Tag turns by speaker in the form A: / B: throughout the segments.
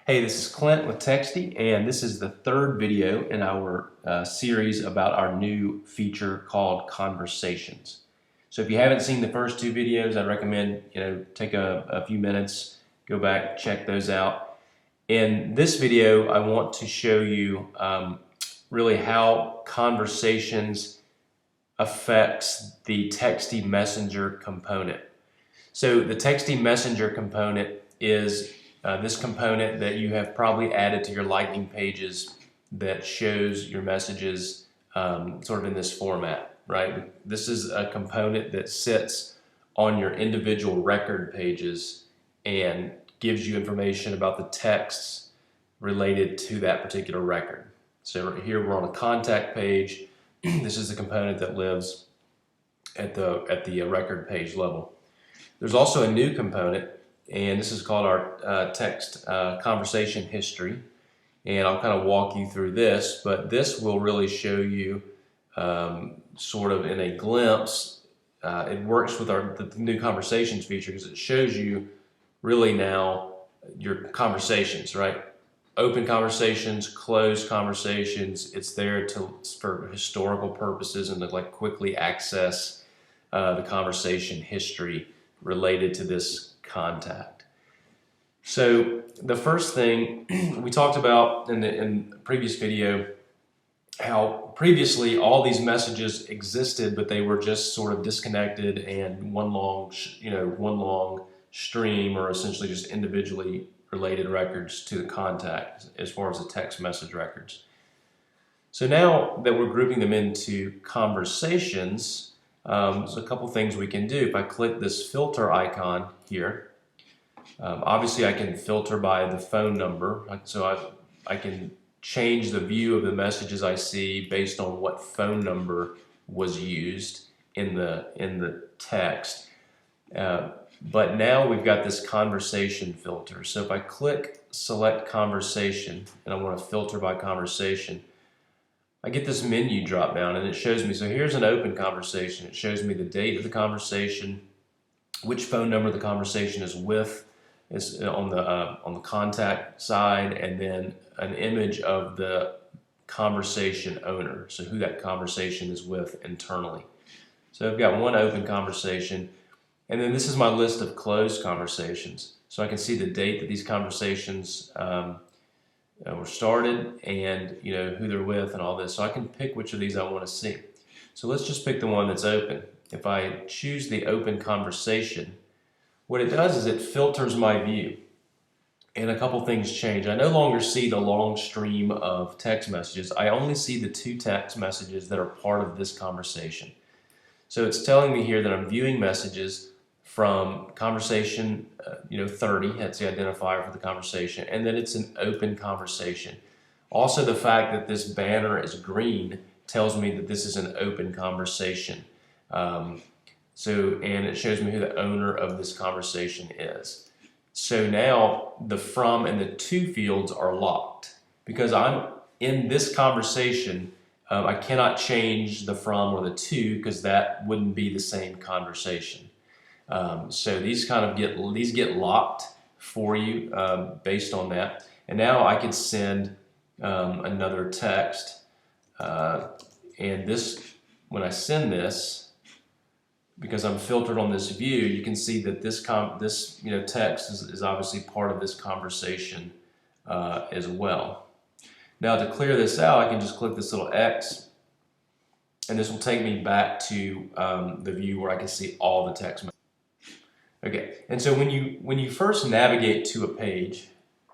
A: Hey, this is Clint with Textey, and this is the third video in our series about our new feature called Conversations. So if you haven't seen the first two videos, I recommend take a few minutes, go back, check those out. In this video, I want to show you really how Conversations affects the Textey Messenger component. So the Textey Messenger component is this component that you have probably added to your Lightning pages that shows your messages sort of in this format, right? This is a component that sits on your individual record pages and gives you information about the texts related to that particular record. So here we're on a contact page. This is the component that lives at the record page level. There's also a new component, and this is called our text conversation history. And I'll kind of walk you through this, but this will really show you sort of in a glimpse. It works with the new conversations feature because it shows you really now your conversations, right? Open conversations, closed conversations. It's there for historical purposes and to like quickly access the conversation history related to this contact. So the first thing we talked about in the previous video, how previously all these messages existed, but they were just sort of disconnected and one long stream, or essentially just individually related records to the contact as far as the text message records. So now that we're grouping them into conversations, there's a couple things we can do. If I click this filter icon here, obviously I can filter by the phone number. So I can change the view of the messages I see based on what phone number was used in the text. But now we've got this conversation filter. So if I click select conversation and I want to filter by conversation, I get this menu drop down and it shows me, so here's an open conversation. It shows me the date of the conversation, which phone number the conversation is with, is on the contact side, and then an image of the conversation owner, so who that conversation is with internally. So I've got one open conversation, and then this is my list of closed conversations. So I can see the date that these conversations were started, and who they're with and all this. So I can pick which of these I want to see. So let's just pick the one that's open. If I choose the open conversation, what it does is it filters my view, and a couple things change. I no longer see the long stream of text messages. I only see the two text messages that are part of this conversation. So it's telling me here that I'm viewing messages from conversation 30, that's the identifier for the conversation, and then it's an open conversation. Also, the fact that this banner is green tells me that this is an open conversation. And it shows me who the owner of this conversation is. So now the from and the to fields are locked because I'm in this conversation. I cannot change the from or the to because that wouldn't be the same conversation. So these get locked for you based on that. And now I could send another text, and this, when I send this, because I'm filtered on this view, you can see that this text is obviously part of this conversation as well. Now to clear this out, I can just click this little X, and this will take me back to the view where I can see all the text messages. Okay, and so when you first navigate to a page,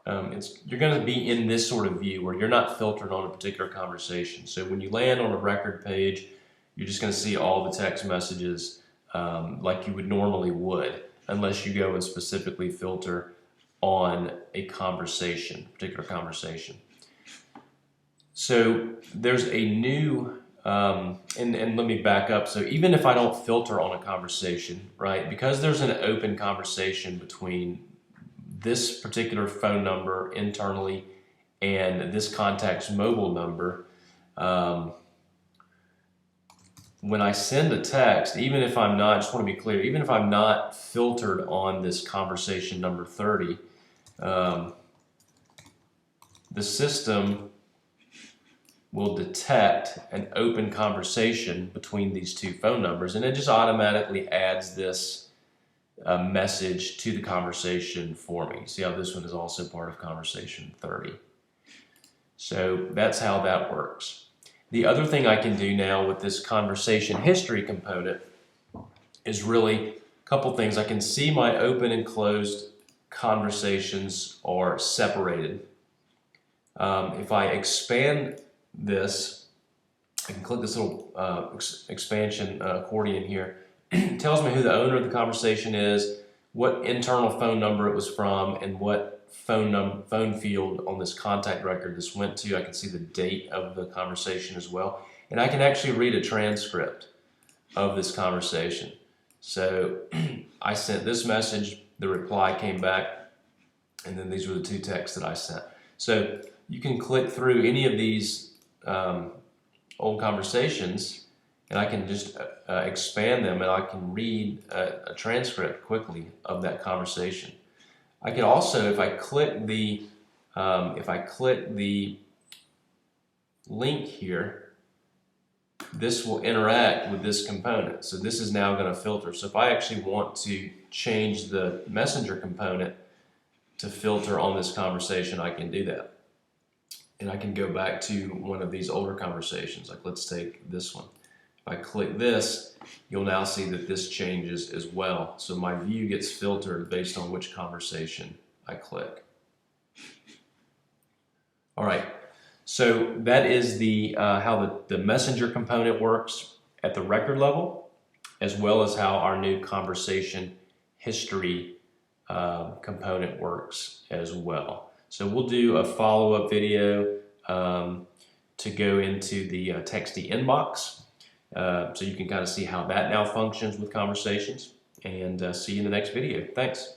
A: you're going to be in this sort of view where you're not filtered on a particular conversation. So when you land on a record page, you're just going to see all the text messages like you would normally would, unless you go and specifically filter on a particular conversation. So there's a new and let me back up. So even if I don't filter on a conversation, right, because there's an open conversation between this particular phone number internally and this contact's mobile number, when I send a text, even if I'm not, I just want to be clear, even if I'm not filtered on this conversation number 30, the system will detect an open conversation between these two phone numbers, and it just automatically adds this message to the conversation for me. See how this one is also part of conversation 30. So that's how that works. The other thing I can do now with this conversation history component is really a couple things. I can see my open and closed conversations are separated. If I expand this, I can click this little expansion accordion here. It tells me who the owner of the conversation is, what internal phone number it was from, and what phone field on this contact record this went to. I can see the date of the conversation as well. And I can actually read a transcript of this conversation. So I sent this message, the reply came back, and then these were the two texts that I sent. So you can click through any of these old conversations, and I can just expand them, and I can read a transcript quickly of that conversation. I can also, if I click the link here, this will interact with this component. So this is now going to filter. So if I actually want to change the messenger component to filter on this conversation, I can do that. And I can go back to one of these older conversations. Like, let's take this one. If I click this, you'll now see that this changes as well. So my view gets filtered based on which conversation I click. All right, so that is the how the messenger component works at the record level, as well as how our new conversation history component works as well. So we'll do a follow-up video to go into the Textey inbox, so you can kind of see how that now functions with conversations, and see you in the next video. Thanks.